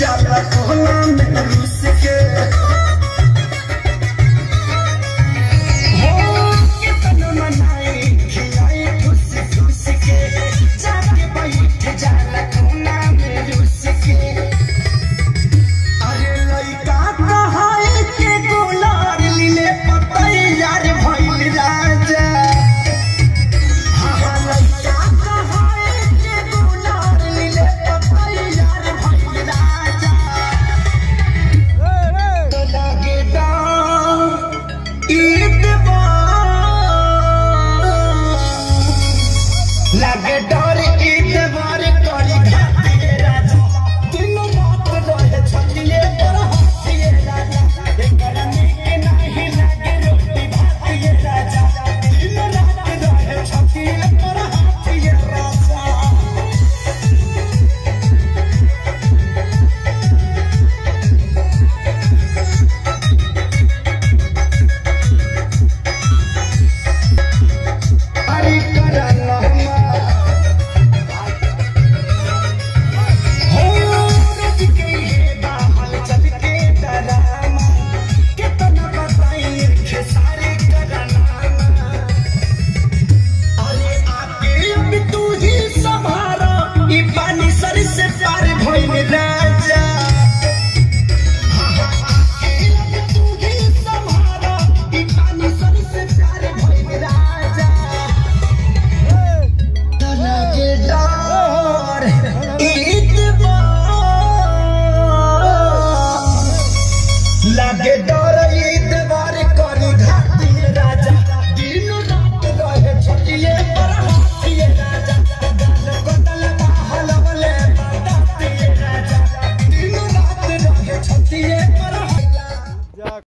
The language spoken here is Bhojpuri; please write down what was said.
जाला कोना में रुस के हो कितना मनाई खिलाई खुश खुश के जाके बैठ जाला कोना में रुस के अरे लइका कहाए के गोलार लीले पतई यार भइल राजा हां लइका कहाए के गोलार लीले पतई यार भइल राजा तो लागे दा ईद लागे डर ईद बार करी घातिए राजा दिन रात रहे छतिए पर हथिए राजा एकर निक नहीं लागे रोटी भातिए राजा दिन रात रहे छतिए पर हथिए राजा अरे करना हो रोज के ये बाहल चल के डरामा कितना बताई खेसारी करना अरे आके अब तू ही संभारा ई पानी सर से पार भइल राजा आके अब तू ही संभारा ई पानी सर से पार भइल राजा लगे डर ई